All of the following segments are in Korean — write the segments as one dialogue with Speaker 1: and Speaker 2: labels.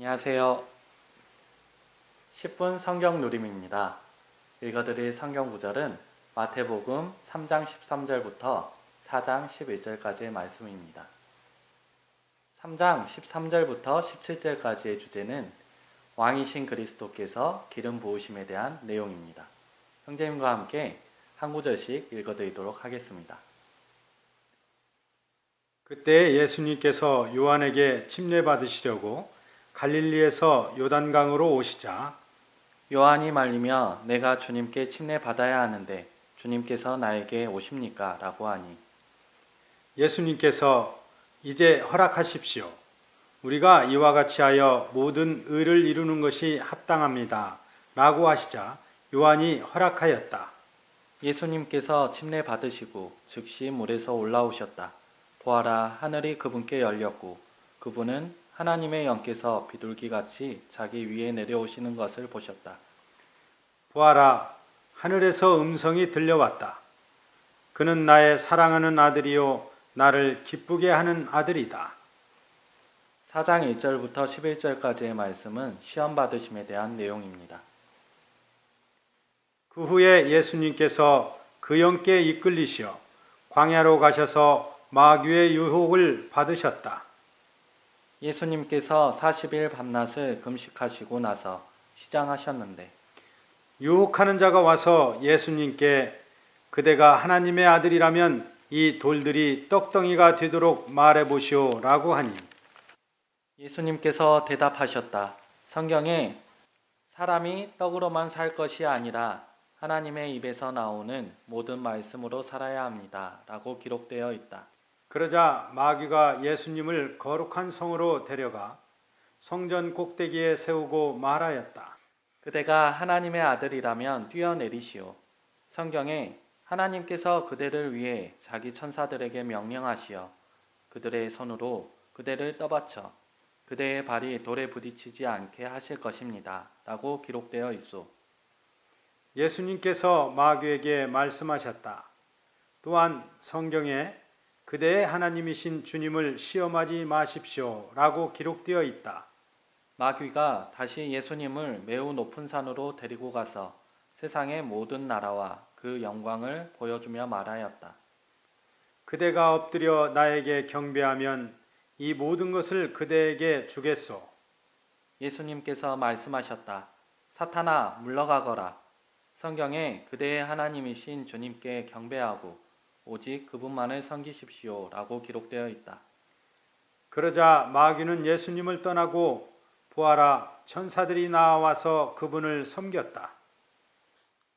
Speaker 1: 안녕하세요. 10분 성경 누림입니다. 읽어드릴 성경 구절은 마태복음 3장 13절부터 4장 11절까지의 말씀입니다. 3장 13절부터 17절까지의 주제는 왕이신 그리스도께서 기름 부으심에 대한 내용입니다. 형제님과 함께 한 구절씩 읽어드리도록 하겠습니다.
Speaker 2: 그때 예수님께서 요한에게 침례받으시려고 갈릴리에서 요단강으로 오시자
Speaker 1: 요한이 말리며 내가 주님께 침례받아야 하는데 주님께서 나에게 오십니까? 라고 하니
Speaker 2: 예수님께서 이제 허락하십시오. 우리가 이와 같이 하여 모든 의를 이루는 것이 합당합니다. 라고 하시자 요한이 허락하였다.
Speaker 1: 예수님께서 침례받으시고 즉시 물에서 올라오셨다. 보아라, 하늘이 그분께 열렸고 그분은 하나님의 영께서 비둘기같이 자기 위에 내려오시는 것을 보셨다.
Speaker 2: 보아라, 하늘에서 음성이 들려왔다. 그는 나의 사랑하는 아들이요 나를 기쁘게 하는 아들이다.
Speaker 1: 4장 1절부터 11절까지의 말씀은 시험 받으심에 대한 내용입니다.
Speaker 2: 그 후에 예수님께서 그 영께 이끌리시어 광야로 가셔서 마귀의 유혹을 받으셨다.
Speaker 1: 예수님께서 40일 밤낮을 금식하시고 나서 시장하셨는데
Speaker 2: 유혹하는 자가 와서 예수님께 그대가 하나님의 아들이라면 이 돌들이 떡덩이가 되도록 말해보시오 라고 하니
Speaker 1: 예수님께서 대답하셨다. 성경에 사람이 떡으로만 살 것이 아니라 하나님의 입에서 나오는 모든 말씀으로 살아야 합니다. 라고 기록되어 있다.
Speaker 2: 그러자 마귀가 예수님을 거룩한 성으로 데려가 성전 꼭대기에 세우고 말하였다.
Speaker 1: 그대가 하나님의 아들이라면 뛰어내리시오. 성경에 하나님께서 그대를 위해 자기 천사들에게 명령하시어 그들의 손으로 그대를 떠받쳐 그대의 발이 돌에 부딪히지 않게 하실 것입니다. 라고 기록되어 있소.
Speaker 2: 예수님께서 마귀에게 말씀하셨다. 또한 성경에 그대의 하나님이신 주님을 시험하지 마십시오 라고 기록되어 있다.
Speaker 1: 마귀가 다시 예수님을 매우 높은 산으로 데리고 가서 세상의 모든 나라와 그 영광을 보여주며 말하였다.
Speaker 2: 그대가 엎드려 나에게 경배하면 이 모든 것을 그대에게 주겠소.
Speaker 1: 예수님께서 말씀하셨다. 사탄아, 물러가거라. 성경에 그대의 하나님이신 주님께 경배하고 오직 그분만을 섬기십시오 라고 기록되어 있다.
Speaker 2: 그러자 마귀는 예수님을 떠나고 보아라, 천사들이 나와서 그분을 섬겼다.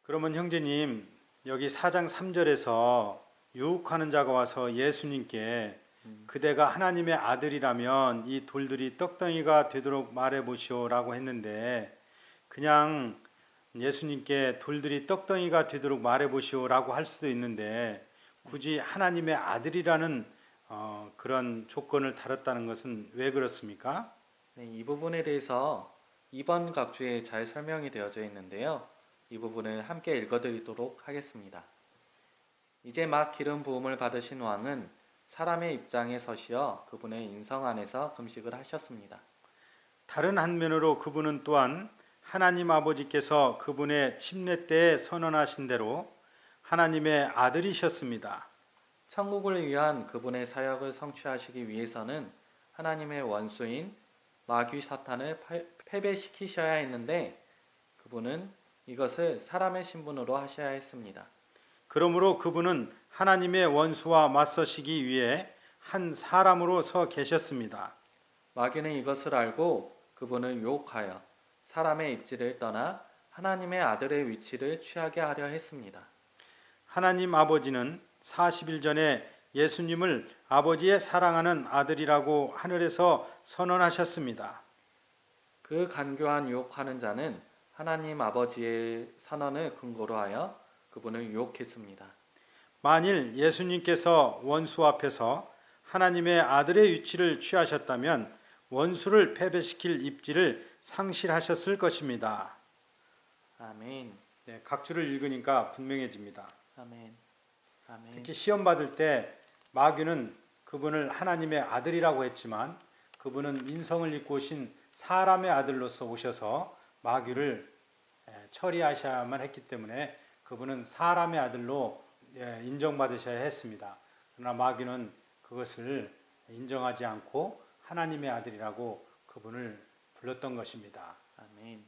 Speaker 2: 그러면 형제님, 여기 4장 3절에서 유혹하는 자가 와서 예수님께 그대가 하나님의 아들이라면 이 돌들이 떡덩이가 되도록 말해보시오 라고 했는데 그냥 예수님께 돌들이 떡덩이가 되도록 말해보시오 라고 할 수도 있는데 굳이 하나님의 아들이라는 그런 조건을 다뤘다는 것은 왜 그렇습니까?
Speaker 1: 네, 이 부분에 대해서 2번 각주에 잘 설명이 되어져 있는데요. 이 부분을 함께 읽어드리도록 하겠습니다. 이제 막 기름 부음을 받으신 왕은 사람의 입장에 서시어 그분의 인성 안에서 금식을 하셨습니다.
Speaker 2: 다른 한면으로 그분은 또한 하나님 아버지께서 그분의 침례 때에 선언하신 대로 하나님의 아들이셨습니다.
Speaker 1: 천국을 위한 그분의 사역을 성취하시기 위해서는 하나님의 원수인 마귀 사탄을 패배시키셔야 했는데 그분은 이것을 사람의 신분으로 하셔야 했습니다.
Speaker 2: 그러므로 그분은 하나님의 원수와 맞서시기 위해 한 사람으로 서 계셨습니다.
Speaker 1: 마귀는 이것을 알고 그분을 유혹하여 사람의 입지를 떠나 하나님의 아들의 위치를 취하게 하려 했습니다.
Speaker 2: 하나님 아버지는 40일 전에 예수님을 아버지의 사랑하는 아들이라고 하늘에서 선언하셨습니다.
Speaker 1: 그 간교한 유혹하는 자는 하나님 아버지의 선언을 근거로 하여 그분을 유혹했습니다.
Speaker 2: 만일 예수님께서 원수 앞에서 하나님의 아들의 위치를 취하셨다면 원수를 패배시킬 입지를 상실하셨을 것입니다.
Speaker 1: 아멘.
Speaker 2: 네, 각주를 읽으니까 분명해집니다.
Speaker 1: 아멘. 아멘.
Speaker 2: 특히 시험 받을 때 마귀는 그분을 하나님의 아들이라고 했지만 그분은 인성을 입고 오신 사람의 아들로서 오셔서 마귀를 처리하셔야만 했기 때문에 그분은 사람의 아들로 인정받으셔야 했습니다. 그러나 마귀는 그것을 인정하지 않고 하나님의 아들이라고 그분을 불렀던 것입니다.
Speaker 1: 아멘.